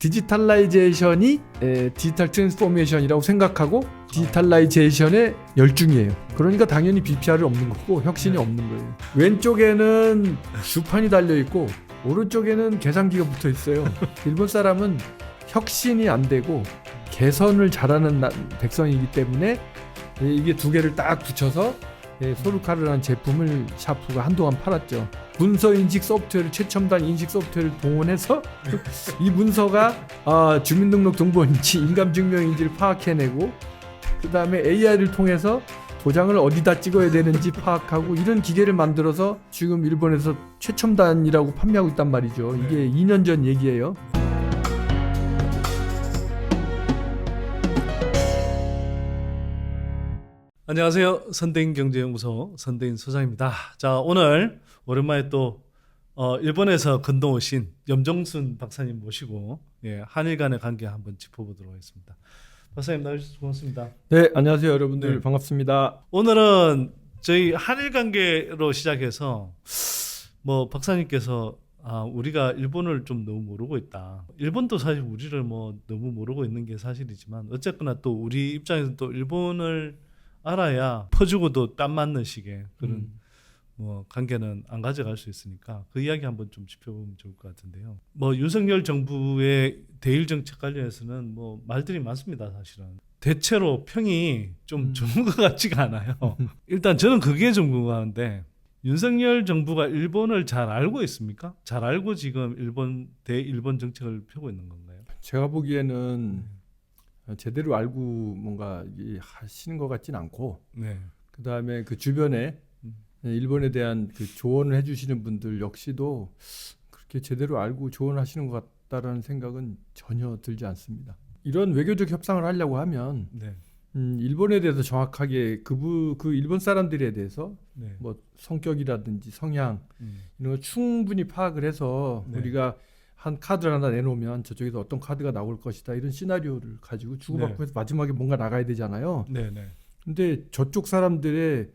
디지털라이제이션이 디지털 트랜스포메이션이라고 생각하고 디지털라이제이션의 열중이에요. 그러니까 당연히 BPR이 없는 거고 혁신이 없는 거예요. 왼쪽에는 주판이 달려있고 오른쪽에는 계산기가 붙어 있어요. 일본 사람은 혁신이 안 되고 개선을 잘하는 백성이기 때문에 이게 두 개를 딱 붙여서 소르카르라는 제품을 샤프가 한동안 팔았죠. 문서 인식 소프트웨어를 최첨단 인식 소프트웨어를 동원해서 이 문서가 주민등록등본인지 인감증명인지를 파악해내고 그 다음에 AI를 통해서 도장을 어디다 찍어야 되는지 파악하고 이런 기계를 만들어서 지금 일본에서 최첨단이라고 판매하고 있단 말이죠. 이게 2년 전 얘기예요. 안녕하세요. 선대인 경제연구소 선대인 소장입니다. 자, 오늘 오랜만에 또 일본에서 건너오신 염정순 박사님 모시고 한일 간의 관계 한번 짚어보도록 하겠습니다. 박사님 나와주셔서 고맙습니다. 네, 안녕하세요 여러분들. 네. 반갑습니다. 오늘은 저희 한일 관계로 시작해서 박사님께서 우리가 일본을 좀 너무 모르고 있다. 일본도 사실 우리를 너무 모르고 있는 게 사실이지만 어쨌거나 또 우리 입장에서 또 일본을 알아야 퍼주고도 땀 맞는 식의 그런 관계는 안 가져갈 수 있으니까 그 이야기 한번 좀 짚어보면 좋을 것 같은데요. 윤석열 정부의 대일 정책 관련해서는 말들이 많습니다. 사실은 대체로 평이 좀 좋은 것 같지가 않아요. 일단 저는 그게 좀 궁금한데 윤석열 정부가 일본을 잘 알고 있습니까? 잘 알고 지금 대일본 정책을 펴고 있는 건가요? 제가 보기에는 제대로 알고 뭔가 하시는 것 같진 않고, 네. 그 다음에 그 주변에 일본에 대한 그 조언을 해주시는 분들 역시도 그렇게 제대로 알고 조언하시는 것 같다라는 생각은 전혀 들지 않습니다. 이런 외교적 협상을 하려고 하면 네. 일본에 대해서 정확하게 그 일본 사람들에 대해서 네. 성격이라든지 성향 이런 걸 충분히 파악을 해서 네. 우리가 한 카드를 하나 내놓으면 저쪽에서 어떤 카드가 나올 것이다 이런 시나리오를 가지고 주고받고 해서 마지막에 뭔가 나가야 되잖아요. 네네. 근데 저쪽 사람들의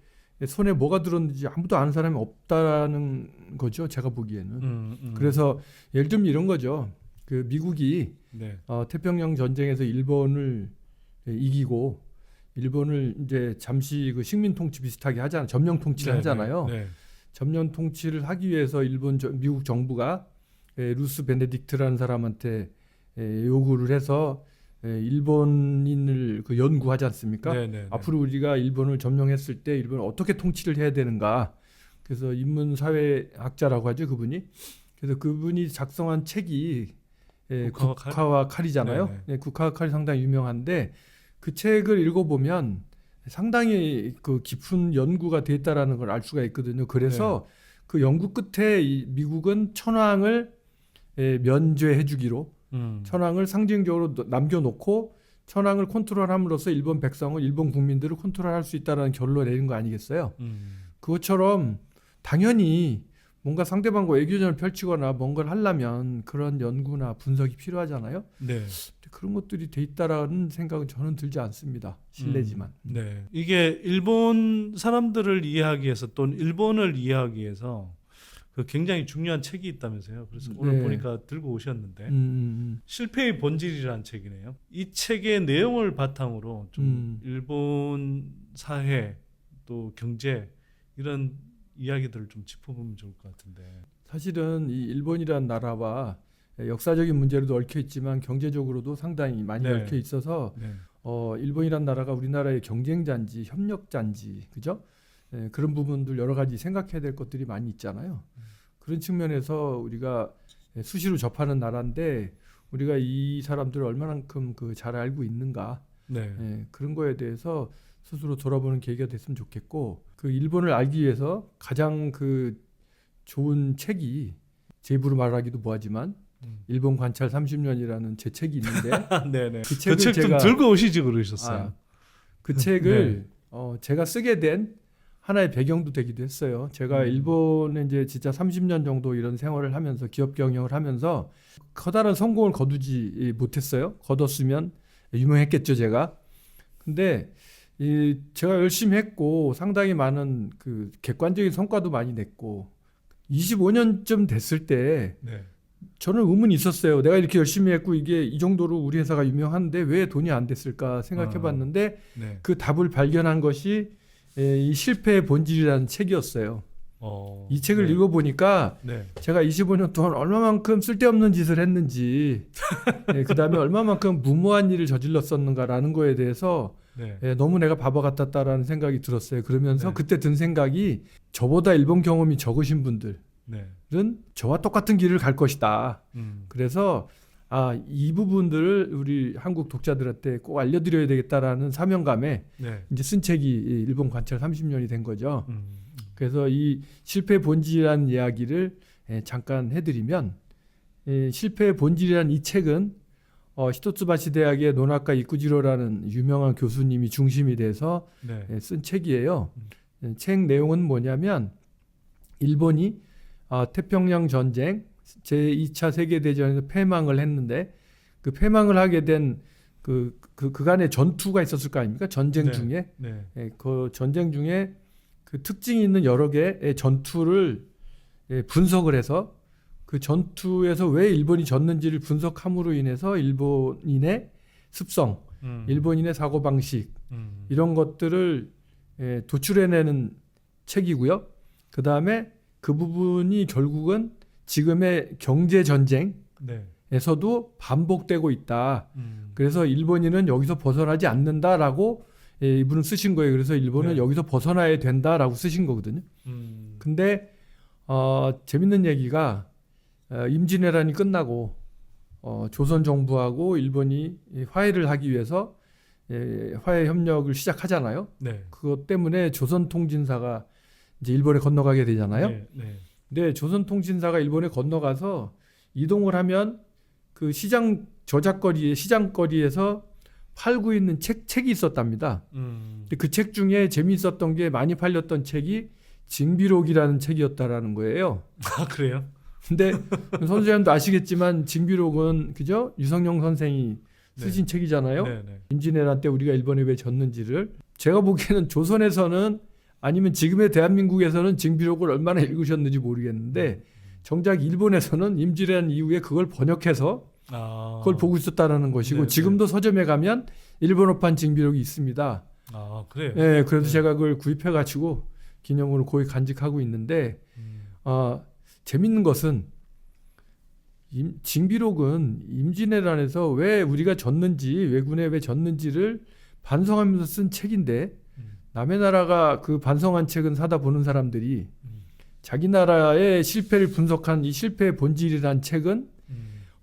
손에 뭐가 들었는지 아무도 아는 사람이 없다는 거죠. 제가 보기에는. 그래서 예를 들면 이런 거죠. 그 미국이 네. 태평양 전쟁에서 일본을 이기고 일본을 이제 잠시 그 식민 통치 비슷하게 하잖아요. 점령 통치를 하잖아요. 네. 점령 통치를 하기 위해서 미국 정부가 루스 베네딕트라는 사람한테 요구를 해서 일본인을 그 연구하지 않습니까? 네네. 앞으로 우리가 일본을 점령했을 때 일본을 어떻게 통치를 해야 되는가. 그래서 인문사회학자라고 하죠, 그분이. 그래서 그분이 작성한 책이 국화와 칼이잖아요. 네, 국화와 칼이 상당히 유명한데 그 책을 읽어보면 상당히 그 깊은 연구가 돼 있다라는 걸 알 수가 있거든요. 그래서 그 연구 끝에 미국은 천황을 면죄해주기로 천황을 상징적으로 남겨놓고 천황을 컨트롤함으로써 일본 백성을 일본 국민들을 컨트롤할 수 있다는 결론을 내린 거 아니겠어요? 그것처럼 당연히 뭔가 상대방과 외교전을 펼치거나 뭔가를 하려면 그런 연구나 분석이 필요하잖아요. 네. 그런 것들이 돼 있다라는 생각은 저는 들지 않습니다. 실례지만. 네. 이게 일본 사람들을 이해하기 위해서 또는 일본을 이해하기 위해서 그 굉장히 중요한 책이 있다면서요. 그래서 오늘 보니까 들고 오셨는데 실패의 본질이라는 책이네요. 이 책의 내용을 바탕으로 좀 일본 사회 또 경제 이런 이야기들을 좀 짚어보면 좋을 것 같은데. 사실은 이 일본이라는 나라와 역사적인 문제로도 얽혀 있지만 경제적으로도 상당히 많이 얽혀 있어서 일본이라는 나라가 우리나라의 경쟁자인지 협력자인지 그죠? 그런 부분들 여러 가지 생각해야 될 것들이 많이 있잖아요. 그런 측면에서 우리가 수시로 접하는 나라인데 우리가 이 사람들을 얼마만큼 잘 알고 있는가 그런 거에 대해서 스스로 돌아보는 계기가 됐으면 좋겠고 그 일본을 알기 위해서 가장 그 좋은 책이 제 입으로 말하기도 뭐하지만 일본 관찰 30년이라는 제 책이 있는데 네네. 그 책을 책 좀 들고 오시지 그러셨어요. 그 책을 제가 쓰게 된 하나의 배경도 되기도 했어요. 제가 일본에 이제 진짜 30년 정도 이런 생활을 하면서 기업 경영을 하면서 커다란 성공을 거두지 못했어요. 거뒀으면 유명했겠죠, 제가. 근데 제가 열심히 했고 상당히 많은 그 객관적인 성과도 많이 냈고 25년쯤 됐을 때 저는 의문이 있었어요. 내가 이렇게 열심히 했고 이게 이 정도로 우리 회사가 유명한데 왜 돈이 안 됐을까 생각해봤는데 네. 그 답을 발견한 것이 이 실패의 본질이라는 책이었어요. 이 책을 네. 읽어보니까 네. 제가 25년 동안 얼마만큼 쓸데없는 짓을 했는지 그 다음에 얼마만큼 무모한 일을 저질렀었는가라는 거에 대해서 네. 너무 내가 바보 같았다라는 생각이 들었어요. 그러면서 네. 그때 든 생각이 저보다 일본 경험이 적으신 분들은 네. 저와 똑같은 길을 갈 것이다. 음. 그래서 이 부분들을 우리 한국 독자들한테 꼭 알려드려야 되겠다라는 사명감에 네. 이제 쓴 책이 이 일본 관찰 30년이 된 거죠. 음. 그래서 이 실패의 본질이라는 이야기를 잠깐 해드리면 실패의 본질이라는 이 책은 히토츠바시 대학의 노나카 이쿠지로라는 유명한 교수님이 중심이 돼서 네. 쓴 책이에요. 책 내용은 뭐냐면 일본이 태평양 전쟁 제2차 세계대전에서 패망을 했는데 그 패망을 하게 된 그간의 전투가 있었을 거 아닙니까? 전쟁 네. 중에 네. 그 전쟁 중에 그 특징이 있는 여러 개의 전투를 분석을 해서 그 전투에서 왜 일본이 졌는지를 분석함으로 인해서 일본인의 습성, 일본인의 사고방식 이런 것들을 도출해내는 책이고요. 그 다음에 그 부분이 결국은 지금의 경제 전쟁에서도 네. 반복되고 있다. 그래서 일본인은 여기서 벗어나지 않는다라고 이분은 쓰신 거예요. 그래서 일본은 네. 여기서 벗어나야 된다라고 쓰신 거거든요. 근데 재밌는 얘기가 임진왜란이 끝나고 조선 정부하고 일본이 화해를 하기 위해서 화해 협력을 시작하잖아요. 네. 그것 때문에 조선 통진사가 이제 일본에 건너가게 되잖아요. 네. 네. 근데 조선 통진사가 일본에 건너가서 이동을 하면 그 시장 저작거리에 시장거리에서 팔고 있는 책이 있었답니다. 근데 그 책 중에 재미있었던 게 많이 팔렸던 책이 징비록이라는 책이었다라는 거예요. 아 그래요? 근데 선생님도 아시겠지만 징비록은 그죠? 유성룡 선생이 쓰신 책이잖아요. 네. 네. 임진왜란 때 우리가 일본에 왜 졌는지를 제가 보기에는 조선에서는 아니면 지금의 대한민국에서는 징비록을 얼마나 읽으셨는지 모르겠는데 정작 일본에서는 임진왜란 이후에 그걸 번역해서 그걸 보고 있었다는 것이고 네, 지금도 서점에 가면 일본어판 징비록이 있습니다. 아 그래요? 네, 그래서 네. 제가 그걸 구입해가지고 기념으로 거의 간직하고 있는데 재밌는 것은 징비록은 임진왜란에서 왜 우리가 졌는지 왜군에 왜 졌는지를 반성하면서 쓴 책인데 남의 나라가 그 반성한 책은 사다 보는 사람들이 자기 나라의 실패를 분석한 이 실패의 본질이라는 책은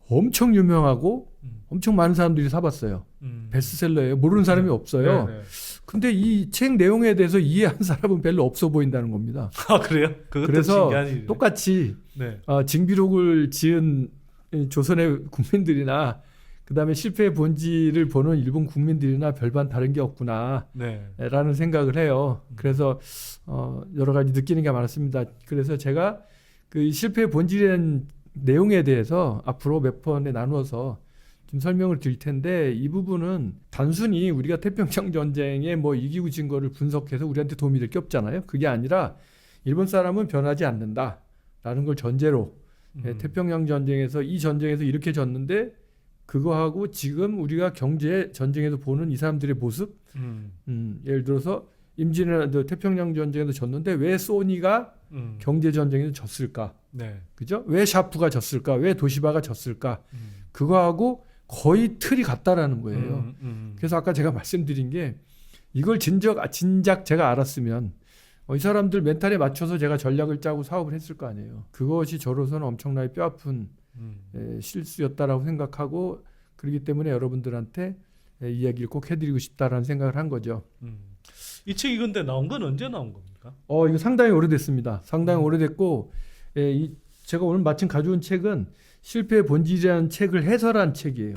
엄청 유명하고 엄청 많은 사람들이 사봤어요. 베스트셀러예요. 모르는 사람이 없어요. 네, 네. 근데 이 책 내용에 대해서 이해한 사람은 별로 없어 보인다는 겁니다. 아 그래요? 그것도 그래서 신기한 일이네. 똑같이 네. 징비록을 지은 조선의 국민들이나 그다음에 실패의 본질을 보는 일본 국민들이나 별반 다른 게 없구나 네. 라는 생각을 해요. 그래서 여러 가지 느끼는 게 많았습니다. 그래서 제가 그 실패의 본질이라는 내용에 대해서 앞으로 몇 번에 나누어서 좀 설명을 드릴 텐데 이 부분은 단순히 우리가 태평양 전쟁에 뭐 이기고 진 거를 분석해서 우리한테 도움이 될 게 없잖아요. 그게 아니라 일본 사람은 변하지 않는다라는 걸 전제로 태평양 전쟁에서 이 전쟁에서 이렇게 졌는데 그거하고 지금 우리가 경제 전쟁에서 보는 이 사람들의 모습 예를 들어서 임진왜란 태평양 전쟁에서 졌는데 왜 소니가 경제 전쟁에서 졌을까? 네. 그죠? 왜 샤프가 졌을까? 왜 도시바가 졌을까? 그거하고 거의 틀이 같다라는 거예요. 그래서 아까 제가 말씀드린 게 이걸 진작 제가 알았으면 이 사람들 멘탈에 맞춰서 제가 전략을 짜고 사업을 했을 거 아니에요. 그것이 저로서는 엄청나게 뼈아픈 실수였다라고 생각하고 그렇기 때문에 여러분들한테 이야기를 꼭 해드리고 싶다라는 생각을 한 거죠. 이 책이 근데 나온 건 언제 나온 겁니까? 이거 상당히 오래됐습니다. 상당히 오래됐고 제가 오늘 마침 가져온 책은 실패의 본질이라는 책을 해설한 책이에요.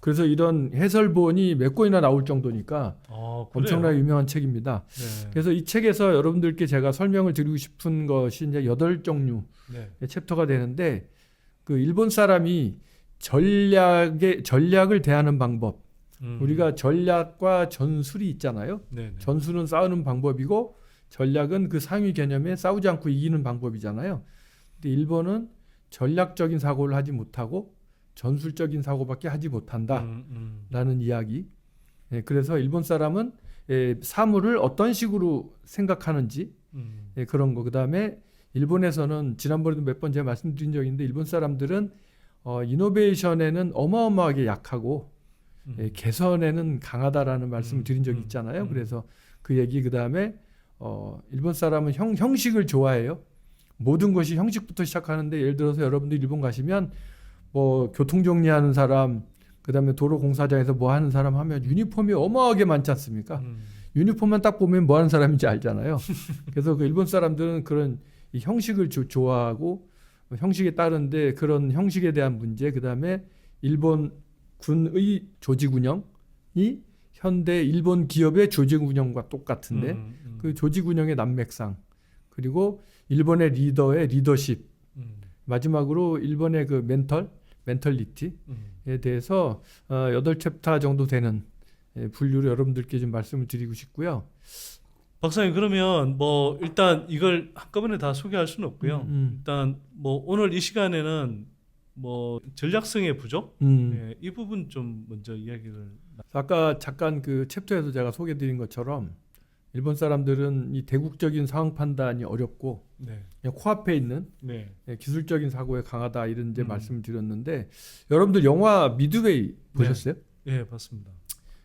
그래서 이런 해설본이 몇 권이나 나올 정도니까 엄청나게 유명한 책입니다. 네. 그래서 이 책에서 여러분들께 제가 설명을 드리고 싶은 것이 이제 8종류의 네. 챕터가 되는데 그 일본 사람이 전략을 대하는 방법. 우리가 전략과 전술이 있잖아요. 네. 전술은 싸우는 방법이고 전략은 그 상위 개념에 싸우지 않고 이기는 방법이잖아요. 근데 일본은 전략적인 사고를 하지 못하고 전술적인 사고밖에 하지 못한다라는 이야기. 예, 그래서 일본 사람은 사물을 어떤 식으로 생각하는지 예, 그런 거. 그다음에 일본에서는 지난번에도 몇 번 제가 말씀드린 적이 있는데 일본 사람들은 이노베이션에는 어마어마하게 약하고 예, 개선에는 강하다라는 말씀을 드린 적이 있잖아요. 그래서 그 얘기 그다음에 일본 사람은 형식을 좋아해요. 모든 것이 형식부터 시작하는데 예를 들어서 여러분들 일본 가시면 뭐 교통 정리하는 사람 그다음에 도로 공사장에서 뭐 하는 사람 하면 유니폼이 어마어마하게 많지 않습니까? 유니폼만 딱 보면 뭐 하는 사람인지 알잖아요. 그래서 그 일본 사람들은 그런 이 형식을 좋아하고 형식에 따른데 그런 형식에 대한 문제 그다음에 일본 군의 조직 운영이 현대 일본 기업의 조직 운영과 똑같은데 그 조직 운영의 난맥상 그리고 일본의 리더의 리더십 마지막으로 일본의 그 멘털리티에 대해서 8챕터 정도 되는 분류를 여러분들께 좀 말씀을 드리고 싶고요. 박사님 그러면 뭐 일단 이걸 한꺼번에 다 소개할 수는 없고요. 일단 뭐 오늘 이 시간에는 뭐 전략성의 부족 예, 이 부분 좀 먼저 이야기를. 아까 잠깐 그 챕터에서 제가 소개드린 것처럼 일본 사람들은 이 대국적인 상황 판단이 어렵고 네. 그냥 코앞에 있는 네. 기술적인 사고에 강하다 이런 이제 말씀을 드렸는데 여러분들 영화 미드웨이 보셨어요? 네, 봤습니다.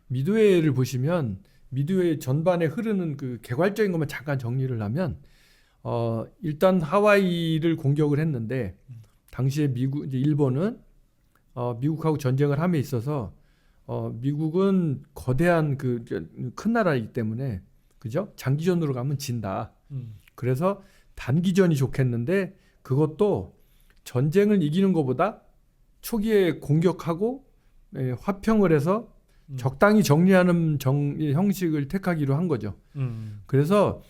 미드웨이를 보시면 미드웨이 전반에 흐르는 그 개괄적인 것만 잠깐 정리를 하면 일단 하와이를 공격을 했는데 당시에 이제 일본은 미국하고 전쟁을 함에 있어서 미국은 거대한 그 큰 나라이기 때문에 그죠? 장기전으로 가면 진다. 그래서 단기전이 좋겠는데 그것도 전쟁을 이기는 것보다 초기에 공격하고 화평을 해서 적당히 정리하는 형식을 택하기로 한 거죠. 그래서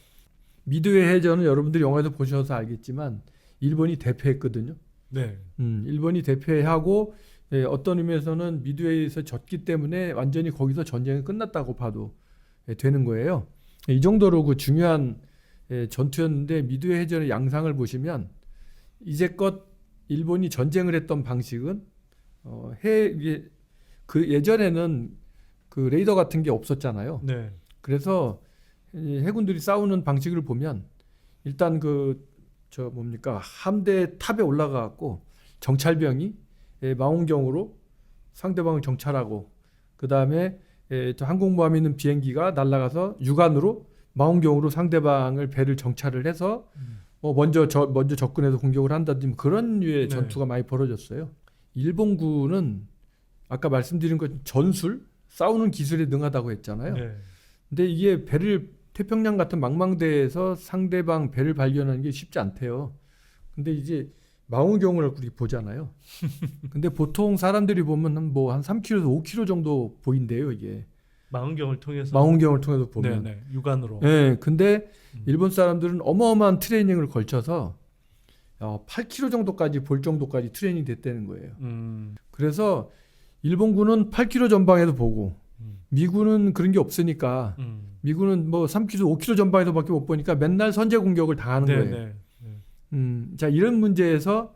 미드웨이 해전은 여러분들이 영화에서 보셔서 알겠지만 일본이 대패했거든요. 네. 일본이 대패하고 어떤 의미에서는 미드웨이에서 졌기 때문에 완전히 거기서 전쟁이 끝났다고 봐도 되는 거예요. 이 정도로 그 중요한 전투였는데 미드웨이 해전의 양상을 보시면 이제껏 일본이 전쟁을 했던 방식은 그 예전에는 그 레이더 같은 게 없었잖아요. 네. 그래서 해군들이 싸우는 방식을 보면 일단 함대 탑에 올라가갖고 정찰병이 망원경으로 상대방을 정찰하고 그 다음에 항공모함이 있는 비행기가 날아가서 육안으로 망원경으로 상대방을 배를 정찰을 해서 먼저 접근해서 공격을 한다든지 뭐 그런 류의 전투가 많이 벌어졌어요. 일본군은 아까 말씀드린 것 전술 싸우는 기술에 능하다고 했잖아요. 네. 근데 이게 태평양 같은 망망대해에서 상대방 배를 발견하는 게 쉽지 않대요. 근데 이제 망원경을 우리 보잖아요. 근데 보통 사람들이 보면 한 3km에서 5km 정도 보인대요, 이게. 망원경을 통해서 보면. 네, 육안으로. 네, 근데 일본 사람들은 어마어마한 트레이닝을 걸쳐서 8km 정도까지 볼 정도까지 트레이닝 됐다는 거예요. 그래서 일본군은 8km 전방에도 보고 미군은 그런 게 없으니까 미군은 3km, 5km 전방에서밖에 못 보니까 맨날 선제 공격을 당하는 거예요. 자, 이런 문제에서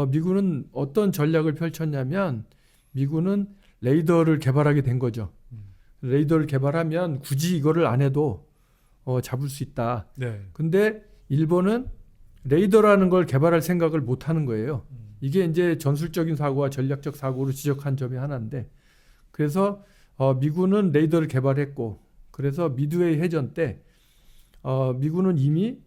미군은 어떤 전략을 펼쳤냐면 미군은 레이더를 개발하게 된 거죠. 레이더를 개발하면 굳이 이거를 안 해도 잡을 수 있다. 네. 근데 일본은 레이더라는 걸 개발할 생각을 못 하는 거예요. 이게 이제 전술적인 사고와 전략적 사고로 지적한 점이 하나인데 그래서 미군은 레이더를 개발했고 그래서 미드웨이 해전 때 미군은 이미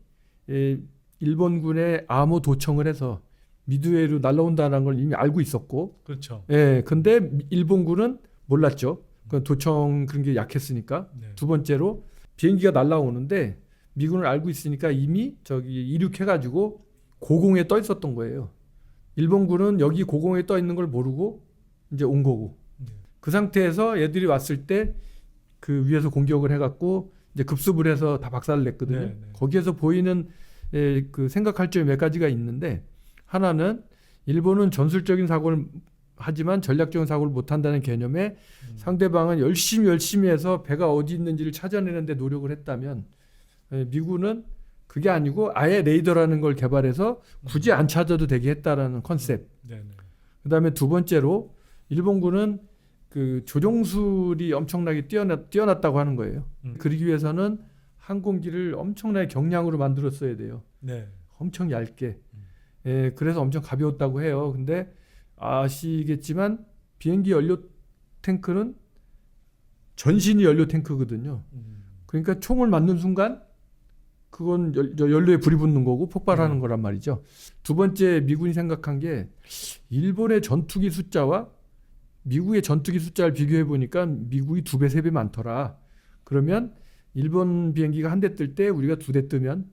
일본군의 암호 도청을 해서 미드웨이로 날아온다는 걸 이미 알고 있었고 그렇죠. 예, 근데 일본군은 몰랐죠. 그 도청 그런 게 약했으니까. 네. 두 번째로 비행기가 날아오는데 미군을 알고 있으니까 이미 이륙해가지고 고공에 떠 있었던 거예요. 일본군은 여기 고공에 떠 있는 걸 모르고 이제 온 거고 그 상태에서 얘들이 왔을 때 그 위에서 공격을 해갖고 이제 급습을 해서 다 박살을 냈거든요. 네. 거기에서 보이는 그 생각할 점이 몇 가지가 있는데 하나는 일본은 전술적인 사고를 하지만 전략적인 사고를 못한다는 개념에 상대방은 열심히 해서 배가 어디 있는지를 찾아내는 데 노력을 했다면 미군은 그게 아니고 아예 레이더라는 걸 개발해서 굳이 안 찾아도 되게 했다라는 컨셉. 네, 네. 그다음에 두 번째로 일본군은 그 조종술이 엄청나게 뛰어났다고 하는 거예요. 그러기 위해서는 항공기를 엄청나게 경량으로 만들었어야 돼요. 네. 엄청 얇게. 예, 그래서 엄청 가벼웠다고 해요. 근데 아시겠지만 비행기 연료 탱크는 전신이 연료 탱크거든요. 그러니까 총을 맞는 순간 그건 연료에 불이 붙는 거고 폭발하는 거란 말이죠. 두 번째 미군이 생각한 게 일본의 전투기 숫자와 미국의 전투기 숫자를 비교해 보니까 미국이 2배, 3배 많더라. 그러면 일본 비행기가 한 대 뜰 때 우리가 2대 뜨면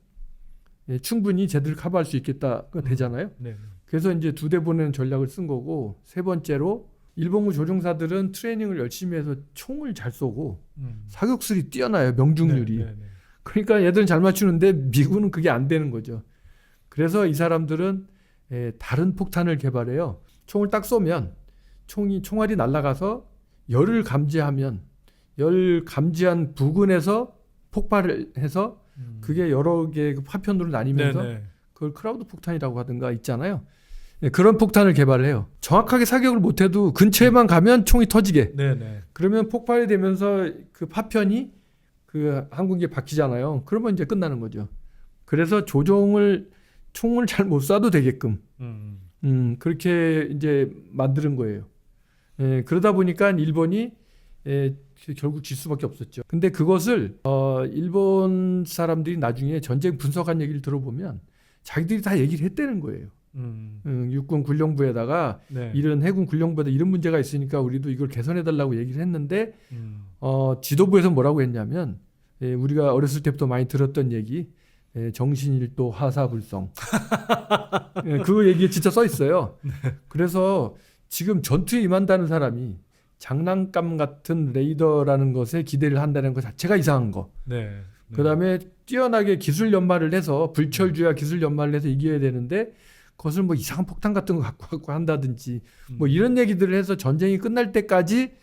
예, 충분히 쟤들을 커버할 수 있겠다가 되잖아요. 네. 그래서 이제 2대 보내는 전략을 쓴 거고, 세 번째로 일본군 조종사들은 트레이닝을 열심히 해서 총을 잘 쏘고 사격술이 뛰어나요. 명중률이. 네, 네, 네. 그러니까 얘들은 잘 맞추는데 미군은 그게 안 되는 거죠. 그래서 이 사람들은 다른 폭탄을 개발해요. 총을 딱 쏘면 총알이 날아가서 열을 감지하면 열 감지한 부근에서 폭발을 해서 그게 여러 개의 파편으로 나뉘면서 네, 네. 그걸 크라우드 폭탄이라고 하든가 있잖아요. 네, 그런 폭탄을 개발을 해요. 정확하게 사격을 못해도 근처에만 가면 총이 터지게. 네, 네. 그러면 폭발이 되면서 그 파편이 그 항공기에 박히잖아요. 그러면 이제 끝나는 거죠. 그래서 총을 잘 못 쏴도 되게끔 그렇게 이제 만드는 거예요. 그러다 보니까 일본이 결국 질 수밖에 없었죠. 근데 그것을 일본 사람들이 나중에 전쟁 분석한 얘기를 들어보면 자기들이 다 얘기를 했다는 거예요. 육군 군령부에다가 네. 이런 해군 군령부에다 이런 문제가 있으니까 우리도 이걸 개선해달라고 얘기를 했는데 지도부에서 뭐라고 했냐면 우리가 어렸을 때부터 많이 들었던 얘기 정신일도 하사불성 그 얘기에 진짜 써 있어요. 그래서 지금 전투에 임한다는 사람이 장난감 같은 레이더라는 것에 기대를 한다는 것 자체가 이상한 거. 네. 네. 그다음에 뛰어나게 기술 연마를 해서 불철주야 기술 연마를 해서 이겨야 되는데 그것을 뭐 이상한 폭탄 같은 거 갖고 한다든지 뭐 이런 얘기들을 해서 전쟁이 끝날 때까지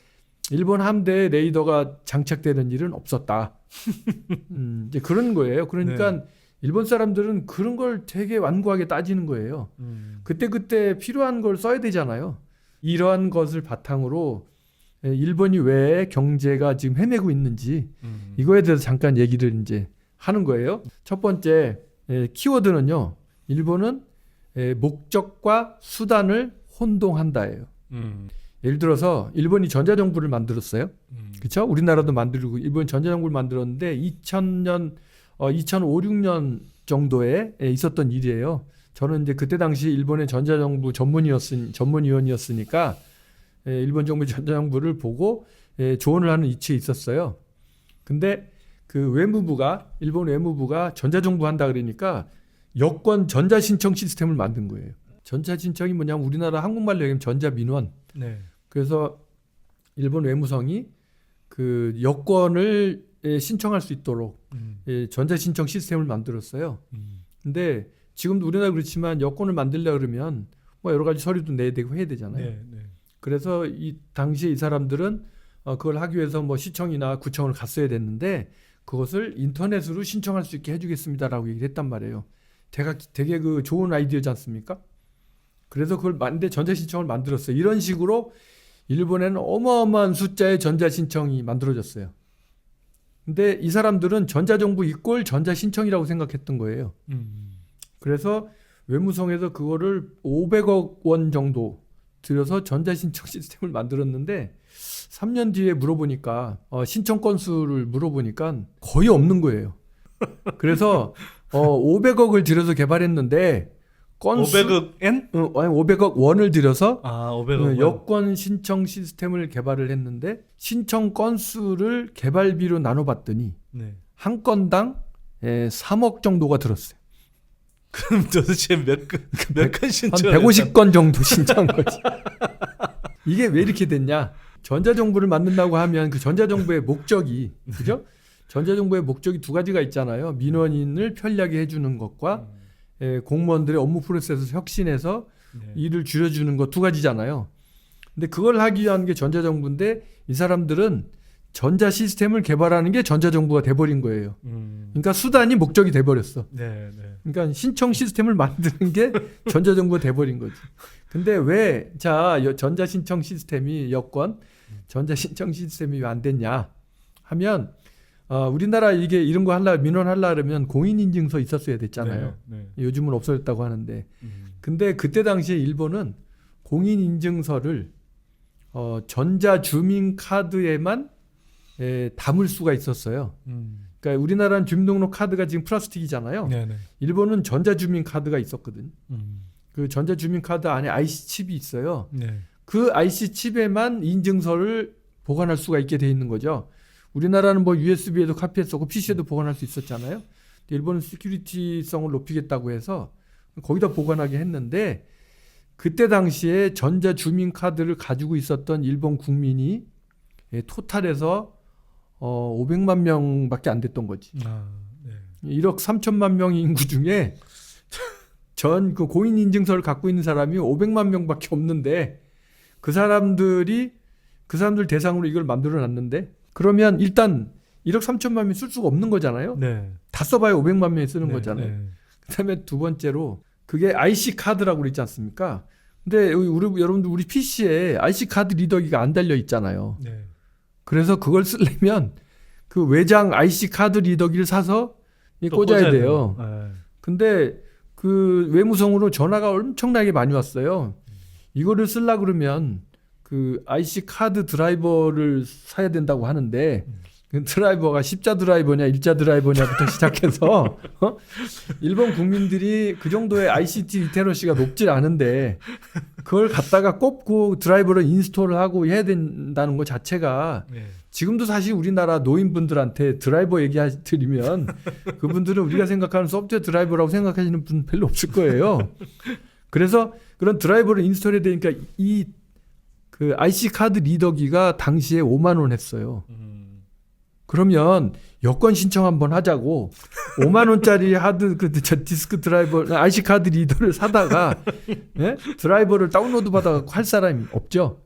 일본 함대에 레이더가 장착되는 일은 없었다. 이제 그런 거예요. 그러니까 네. 일본 사람들은 그런 걸 되게 완고하게 따지는 거예요. 그때 필요한 걸 써야 되잖아요. 이러한 것을 바탕으로 일본이 왜 경제가 지금 헤매고 있는지 이거에 대해서 잠깐 얘기를 이제 하는 거예요. 첫 번째 키워드는요. 일본은 목적과 수단을 혼동한다예요. 예를 들어서 일본이 전자정부를 만들었어요. 그렇죠? 우리나라도 만들고 일본 전자정부를 만들었는데 2005, 6년 정도에 있었던 일이에요. 저는 이제 그때 당시 일본의 전자정부 전문위원이었으니까 일본 정부의 전자정부를 보고 조언을 하는 위치에 있었어요. 근데 그 일본 외무부가 전자정부 한다 그러니까 여권 전자신청 시스템을 만든 거예요. 전자신청이 뭐냐면 우리나라 한국말로 얘기하면 전자민원. 네. 그래서 일본 외무성이 그 여권을 신청할 수 있도록 전자신청 시스템을 만들었어요. 근데 지금도 우리나라 그렇지만 여권을 만들려 그러면 뭐 여러 가지 서류도 내야 되고 해야 되잖아요. 네, 네. 그래서 이 당시에 이 사람들은 그걸 하기 위해서 뭐 시청이나 구청을 갔어야 됐는데 그것을 인터넷으로 신청할 수 있게 해주겠습니다라고 얘기를 했단 말이에요. 되게 그 좋은 아이디어지 않습니까? 그래서 그걸 전자신청을 만들었어요. 이런 식으로 일본에는 어마어마한 숫자의 전자신청이 만들어졌어요. 근데 이 사람들은 전자정부 이꼴 전자신청이라고 생각했던 거예요. 그래서 외무성에서 그거를 500억 원 정도 들여서 전자신청 시스템을 만들었는데 3년 뒤에 물어보니까 신청 건수를 물어보니까 거의 없는 거예요. 그래서 500억을 들여서 개발했는데 건수 500억 엔? 아니 500억 원을 들여서 500억 원. 여권 신청 시스템을 개발을 했는데 신청 건수를 개발비로 나눠봤더니 네. 한 건당 3억 정도가 들었어요. 그럼 도대체 몇 건 한 신청? 150건 정도 신청한 거지. 이게 왜 이렇게 됐냐? 전자정부를 만든다고 하면 그 전자정부의 목적이 그죠? 전자정부의 목적이 두 가지가 있잖아요. 민원인을 편리하게 해주는 것과 공무원들의 업무 프로세스를 혁신해서 네. 일을 줄여주는 것 두 가지잖아요. 근데 그걸 하기 위한 게 전자정부인데 이 사람들은 전자 시스템을 개발하는 게 전자정부가 돼버린 거예요. 그러니까 수단이 목적이 돼버렸어. 네, 네. 그러니까 신청 시스템을 만드는 게 전자정부가 돼버린 거지. 근데 왜 전자 신청 시스템이 여권 전자 신청 시스템이 왜 안 됐냐 하면 우리나라 이게 이런 거 민원하려 그러면 공인인증서 있었어야 됐잖아요. 네, 요즘은 없어졌다고 하는데. 근데 그때 당시에 일본은 공인인증서를 전자 주민카드에만 담을 수가 있었어요. 그러니까 우리나라는 주민등록 카드가 지금 플라스틱이잖아요. 네, 네. 일본은 전자주민카드가 있었거든. 그 전자주민카드 안에 IC 칩이 있어요. 네. 그 IC 칩에만 인증서를 보관할 수가 있게 돼 있는 거죠. 우리나라는 뭐 USB에도 카피했었고 PC에도 보관할 수 있었잖아요. 근데 일본은 시큐리티성을 높이겠다고 해서 거기다 보관하게 했는데 그때 당시에 전자주민카드를 가지고 있었던 일본 국민이 토탈에서 500만 명밖에 안 됐던 거지. 네. 1억 3천만 명 인구 중에 전 그 공인 인증서를 갖고 있는 사람이 500만 명밖에 없는데 그 사람들 대상으로 이걸 만들어 놨는데 그러면 일단 1억 3천만 명이 쓸 수가 없는 거잖아요. 네. 다 써봐야 500만 명이 쓰는 네, 거잖아요. 네. 그다음에 두 번째로 그게 IC 카드라고 그랬지 않습니까? 근데 여러분들 우리 PC에 IC 카드 리더기가 안 달려 있잖아요. 네. 그래서 그걸 쓰려면 그 외장 IC 카드 리더기를 사서 또 꽂아야 돼요. 네. 근데 그 외무성으로 전화가 엄청나게 많이 왔어요. 이거를 쓰려고 그러면 그 IC 카드 드라이버를 사야 된다고 하는데 그 드라이버가 십자 드라이버냐 일자 드라이버냐부터 시작해서 일본 국민들이 그 정도의 ICT 리테러시가 높질 않은데 그걸 갖다가 꼽고 드라이버를 인스톨을 하고 해야 된다는 것 자체가 네. 지금도 사실 우리나라 노인분들한테 드라이버 얘기드리면 그분들은 우리가 생각하는 소프트웨어 드라이버라고 생각하시는 분 별로 없을 거예요. 그래서 그런 드라이버를 인스톨해야 되니까 그 IC 카드 리더기가 당시에 5만 원 했어요. 그러면 여권 신청 한번 하자고 5만 원짜리 디스크 드라이버 IC 카드 리더를 사다가 드라이버를 다운로드 받아서 할 사람이 없죠.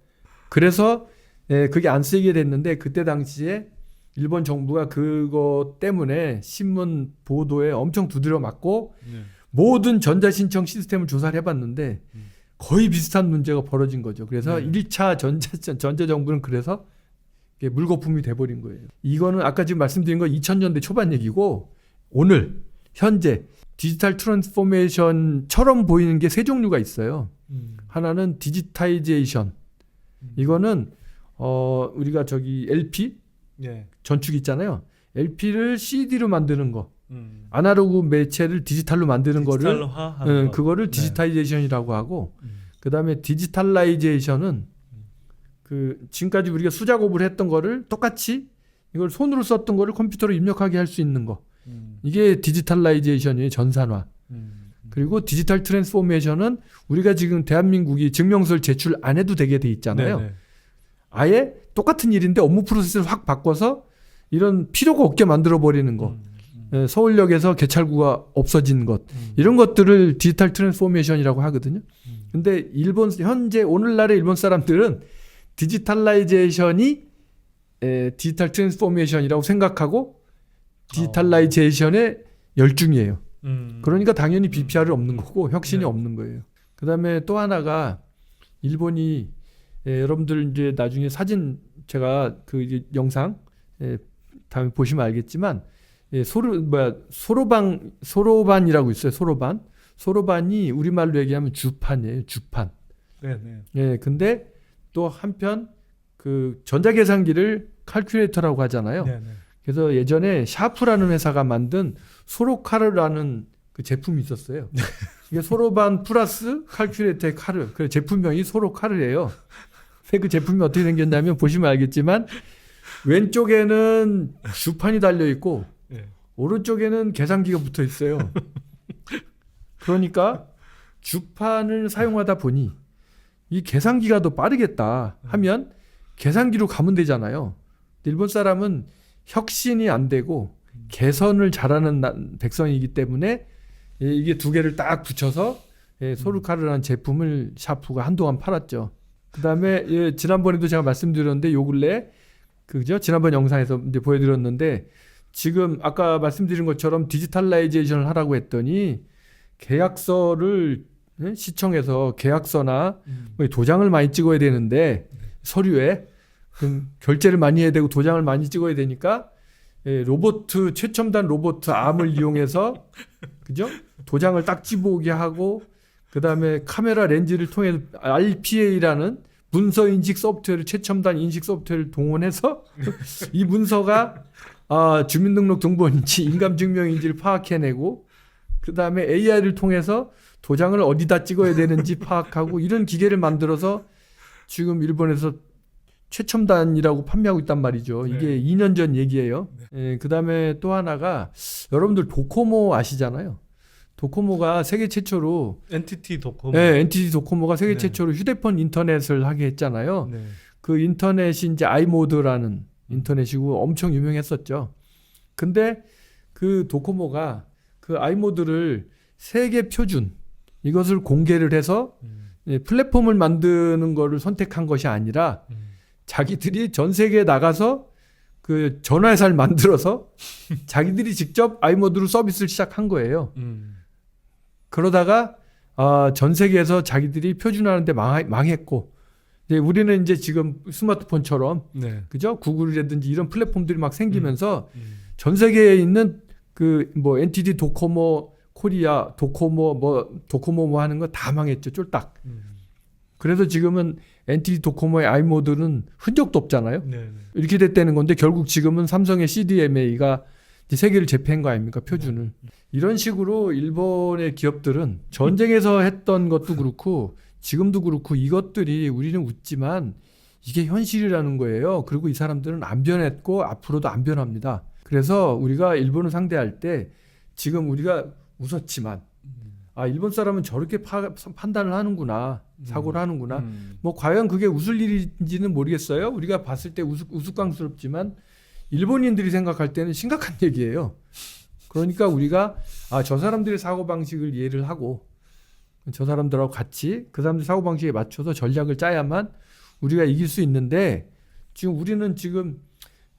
그래서 그게 안 쓰이게 됐는데 그때 당시에 일본 정부가 그거 때문에 신문 보도에 엄청 두드려 맞고 네. 모든 전자 신청 시스템을 조사를 해봤는데 거의 비슷한 문제가 벌어진 거죠. 그래서 1차 전자 정부는 그래서 물거품이 돼버린 거예요. 이거는 아까 지금 말씀드린 거 2000년대 초반 얘기고 오늘 현재 디지털 트랜스포메이션처럼 보이는 게 세 종류가 있어요. 하나는 디지타이제이션. 이거는 우리가 LP 네. 전축 있잖아요. LP를 CD로 만드는 거. 아날로그 매체를 디지털로 만드는 거를 그거를 디지타이제이션이라고 하고 그다음에 디지털라이제이션은 그 지금까지 우리가 수작업을 했던 거를 똑같이 이걸 손으로 썼던 거를 컴퓨터로 입력하게 할 수 있는 거. 이게 디지털라이제이션이에요. 전산화. 그리고 디지털 트랜스포메이션은 우리가 지금 대한민국이 증명서를 제출 안 해도 되게 돼 있잖아요. 네네. 아예 똑같은 일인데 업무 프로세스를 확 바꿔서 이런 필요가 없게 만들어 버리는 거. 서울역에서 개찰구가 없어진 것. 이런 것들을 디지털 트랜스포메이션이라고 하거든요. 근데 현재 오늘날의 일본 사람들은 디지털라이제이션이 디지털 트랜스포메이션이라고 생각하고 디지털라이제이션의 열중이에요. 그러니까 당연히 BPR이 없는 거고 혁신이 없는 거예요. 그다음에 또 하나가 일본이 여러분들 이제 나중에 사진 제가 그 영상 다음에 보시면 알겠지만 소로반이라고 있어요. 소로반이 우리말로 얘기하면 주판이에요. 주판. 네. 근데 또 한편 그 전자계산기를 칼큘레이터라고 하잖아요. 네. 그래서 예전에 샤프라는 회사가 만든 소로카르라는 그 제품이 있었어요. 이게 소로반 플러스 칼큘레이터의 카르. 그 제품명이 소로카르예요. 그 제품이 어떻게 생겼냐면 보시면 알겠지만 왼쪽에는 주판이 달려 있고 오른쪽에는 계산기가 붙어 있어요. 그러니까 주판을 사용하다 보니 이 계산기가 더 빠르겠다 하면 계산기로 가면 되잖아요. 일본 사람은 혁신이 안 되고 개선을 잘하는 백성이기 때문에 이게 두 개를 딱 붙여서 소르카르라는 제품을 샤프가 한동안 팔았죠. 그다음에 지난번에도 제가 말씀드렸는데 요 근래 그죠? 지난번 영상에서 이제 보여드렸는데 지금 아까 말씀드린 것처럼 디지털라이제이션을 하라고 했더니 계약서를 시청에서 계약서나 뭐 도장을 많이 찍어야 되는데 서류에 결제를 많이 해야 되고 도장을 많이 찍어야 되니까 로봇 최첨단 로봇 암을 이용해서 그죠? 도장을 딱 집어오게 하고 그다음에 카메라 렌즈를 통해 RPA라는 문서 인식 소프트웨어를 최첨단 인식 소프트웨어를 동원해서 이 문서가 주민등록 등본인지 인감증명인지를 파악해내고 그다음에 AI를 통해서 도장을 어디다 찍어야 되는지 파악하고 이런 기계를 만들어서 지금 일본에서 최첨단이라고 판매하고 있단 말이죠. 이게 2년 전 얘기예요. 그다음에 또 하나가 여러분들 도코모 아시잖아요. 도코모가 세계 최초로 NTT 도코모. 네, NTT 도코모가 세계 네. 최초로 휴대폰 인터넷을 하게 했잖아요. 네. 그 인터넷이 이제 아이모드라는 인터넷이고 엄청 유명했었죠. 근데 그 도코모가 그 아이모드를 세계 표준 이것을 공개를 해서 플랫폼을 만드는 거를 선택한 것이 아니라 자기들이 전 세계에 나가서 그 전화회사를 만들어서 자기들이 직접 아이모드로 서비스를 시작한 거예요. 그러다가 전 세계에서 자기들이 표준화하는데 망했고 이제 우리는 이제 지금 스마트폰처럼 네. 그죠? 구글이라든지 이런 플랫폼들이 막 생기면서 전 세계에 있는 그 뭐 NTT 도코모 코리아 도코모 뭐 하는 거 다 망했죠. 쫄딱. 그래서 지금은 NTT 도코모의 아이모드는 흔적도 없잖아요. 네. 이렇게 됐다는 건데 결국 지금은 삼성의 CDMA가 이제 세계를 제패한 거 아닙니까? 표준을. 이런 식으로 일본의 기업들은 전쟁에서 했던 것도 그렇고 지금도 그렇고 이것들이 우리는 웃지만 이게 현실이라는 거예요. 그리고 이 사람들은 안 변했고 앞으로도 안 변합니다. 그래서 우리가 일본을 상대할 때 지금 우리가 웃었지만 일본 사람은 저렇게 판단을 하는구나. 사고를 하는구나. 뭐 과연 그게 웃을 일인지는 모르겠어요. 우리가 봤을 때 우스꽝스럽지만 일본인들이 생각할 때는 심각한 얘기예요. 그러니까 우리가 저 사람들의 사고방식을 이해를 하고 저 사람들하고 같이 그 사람들 사고방식에 맞춰서 전략을 짜야만 우리가 이길 수 있는데 지금 우리는 지금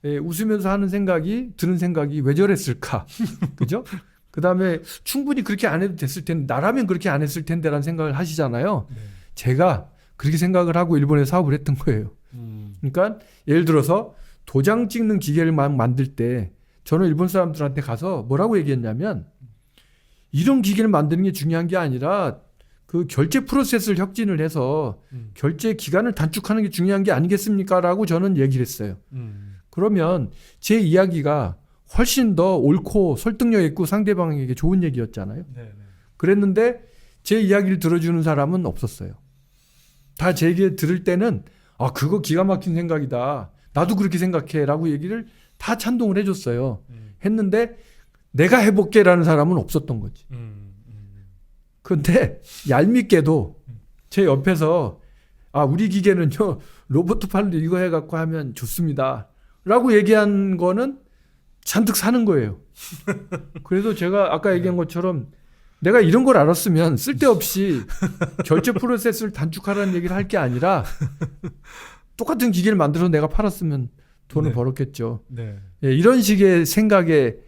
웃으면서 하는 생각이 드는 생각이 왜 저랬을까? 그죠? 그 다음에 충분히 그렇게 안 해도 됐을 텐데 나라면 그렇게 안 했을 텐데라는 생각을 하시잖아요. 네. 제가 그렇게 생각을 하고 일본에 사업을 했던 거예요. 그러니까 예를 들어서 도장 찍는 기계를 막 만들 때 저는 일본 사람들한테 가서 뭐라고 얘기했냐면 이런 기계를 만드는 게 중요한 게 아니라 그 결제 프로세스를 혁진을 해서 결제 기간을 단축하는 게 중요한 게 아니겠습니까? 라고 저는 얘기를 했어요. 그러면 제 이야기가 훨씬 더 옳고 설득력 있고 상대방에게 좋은 얘기였잖아요. 네. 그랬는데 제 이야기를 들어주는 사람은 없었어요. 다 제 얘기 들을 때는 그거 기가 막힌 생각이다. 나도 그렇게 생각해 라고 얘기를 다 찬동을 해줬어요. 했는데 내가 해볼게라는 사람은 없었던 거지. 그런데 얄밉게도 제 옆에서 우리 기계는요 로봇 팔로 이거 해갖고 하면 좋습니다 라고 얘기한 거는 잔뜩 사는 거예요. 그래서 제가 아까 얘기한 것처럼 내가 이런 걸 알았으면 쓸데없이 결제 프로세스를 단축하라는 얘기를 할 게 아니라 똑같은 기계를 만들어서 내가 팔았으면 돈을 벌었겠죠. 네. 이런 식의 생각의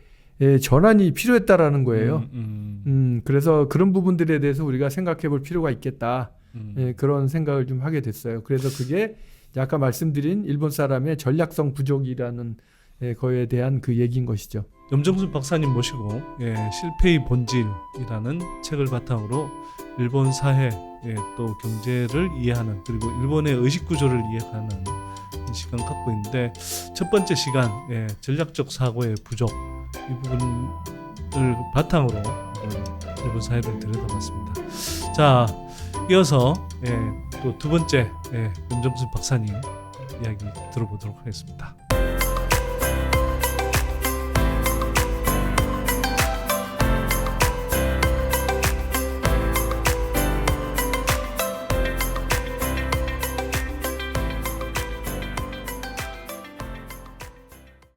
전환이 필요했다라는 거예요. 그래서 그런 부분들에 대해서 우리가 생각해 볼 필요가 있겠다. 그런 생각을 좀 하게 됐어요. 그래서 그게 아까 말씀드린 일본 사람의 전략성 부족이라는 거에 대한 그 얘기인 것이죠. 염정순 박사님 모시고 실패의 본질이라는 책을 바탕으로 일본 사회 또 경제를 이해하는 그리고 일본의 의식 구조를 이해하는 시간 갖고 있는데 첫 번째 시간 전략적 사고의 부족 이 부분을 바탕으로 일본 사회를 들여다봤습니다. 자, 이어서 또 두 번째 염정순 박사님 이야기 들어보도록 하겠습니다.